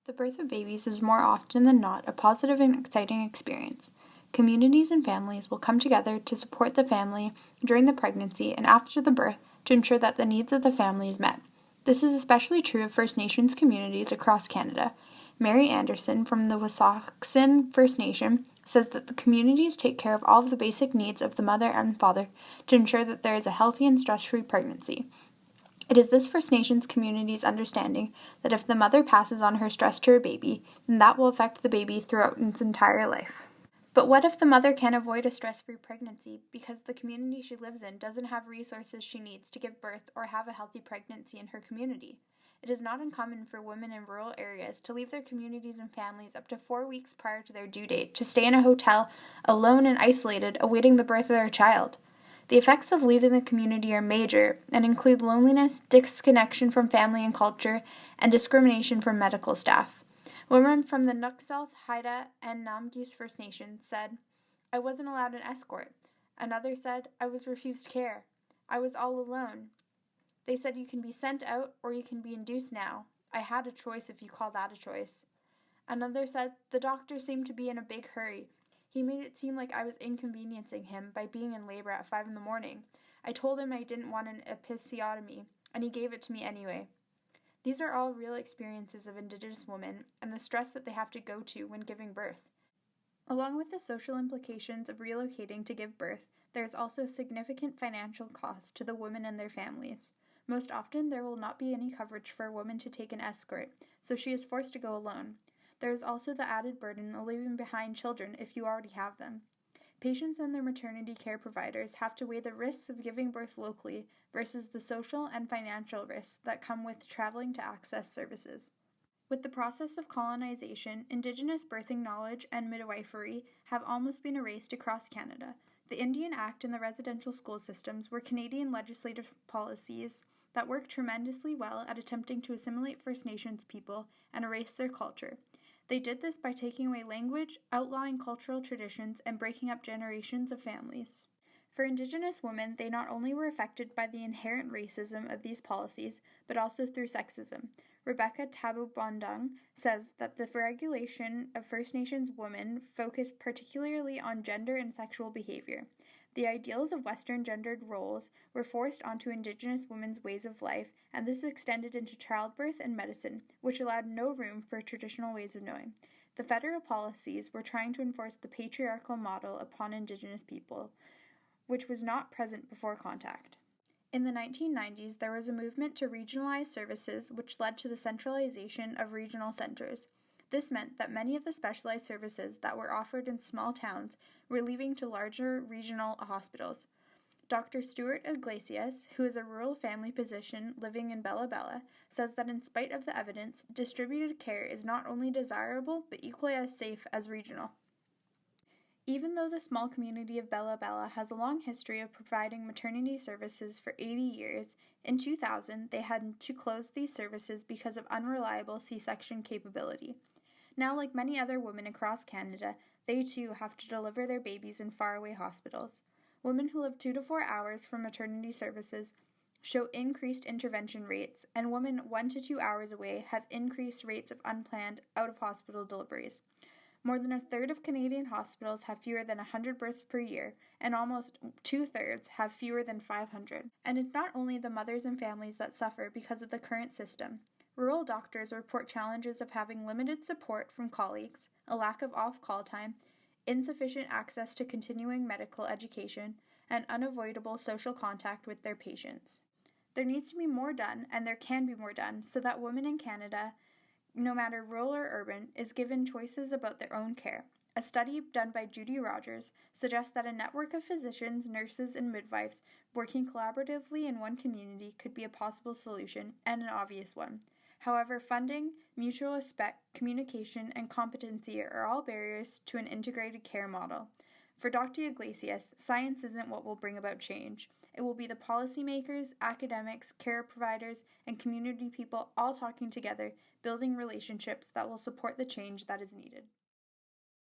The birth of babies is more often than not a positive and exciting experience. Communities and families will come together to support the family during the pregnancy and after the birth to ensure that the needs of the family is met. This is especially true of First Nations communities across Canada. Mary Anderson from the Wissahickon First Nation says that the communities take care of all of the basic needs of the mother and father to ensure that there is a healthy and stress-free pregnancy. It is this First Nations community's understanding that if the mother passes on her stress to her baby, then that will affect the baby throughout its entire life. But what if the mother can't avoid a stress-free pregnancy because the community she lives in doesn't have resources she needs to give birth or have a healthy pregnancy in her community? It is not uncommon for women in rural areas to leave their communities and families up to 4 weeks prior to their due date to stay in a hotel, alone and isolated, awaiting the birth of their child. The effects of leaving the community are major and include loneliness, disconnection from family and culture, and discrimination from medical staff. Women from the Nuk'Salt, Haida, and Namgis First Nations said, "I wasn't allowed an escort." Another said, "I was refused care. I was all alone." They said, "You can be sent out or you can be induced now. I had a choice if you call that a choice." Another said, "The doctor seemed to be in a big hurry. He made it seem like I was inconveniencing him by being in labor at 5 a.m. I told him I didn't want an episiotomy, and he gave it to me anyway." These are all real experiences of Indigenous women and the stress that they have to go to when giving birth. Along with the social implications of relocating to give birth, there is also significant financial cost to the women and their families. Most often, there will not be any coverage for a woman to take an escort, so she is forced to go alone. There is also the added burden of leaving behind children if you already have them. Patients and their maternity care providers have to weigh the risks of giving birth locally versus the social and financial risks that come with traveling to access services. With the process of colonization, Indigenous birthing knowledge and midwifery have almost been erased across Canada. The Indian Act and the residential school systems were Canadian legislative policies that worked tremendously well at attempting to assimilate First Nations people and erase their culture. They did this by taking away language, outlawing cultural traditions, and breaking up generations of families. For Indigenous women, they not only were affected by the inherent racism of these policies, but also through sexism. Rebecca Tabubondong says that the regulation of First Nations women focused particularly on gender and sexual behavior. The ideals of Western gendered roles were forced onto Indigenous women's ways of life, and this extended into childbirth and medicine, which allowed no room for traditional ways of knowing. The federal policies were trying to enforce the patriarchal model upon Indigenous people, which was not present before contact. In the 1990s, there was a movement to regionalize services, which led to the centralization of regional centers. This meant that many of the specialized services that were offered in small towns were leaving to larger regional hospitals. Dr. Stuart Iglesias, who is a rural family physician living in Bella Bella, says that in spite of the evidence, distributed care is not only desirable but equally as safe as regional. Even though the small community of Bella Bella has a long history of providing maternity services for 80 years, in 2000 they had to close these services because of unreliable C-section capability. Now, like many other women across Canada, they too have to deliver their babies in faraway hospitals. Women who live 2 to 4 hours from maternity services show increased intervention rates, and women 1 to 2 hours away have increased rates of unplanned out-of-hospital deliveries. More than a third of Canadian hospitals have fewer than 100 births per year, and almost 2/3 have fewer than 500. And it's not only the mothers and families that suffer because of the current system. Rural doctors report challenges of having limited support from colleagues, a lack of off-call time, insufficient access to continuing medical education, and unavoidable social contact with their patients. There needs to be more done, and there can be more done, so that women in Canada, no matter rural or urban, is given choices about their own care. A study done by Judy Rogers suggests that a network of physicians, nurses, and midwives working collaboratively in one community could be a possible solution, and an obvious one. However, funding, mutual respect, communication, and competency are all barriers to an integrated care model. For Dr. Iglesias, science isn't what will bring about change. It will be the policymakers, academics, care providers, and community people all talking together, building relationships that will support the change that is needed.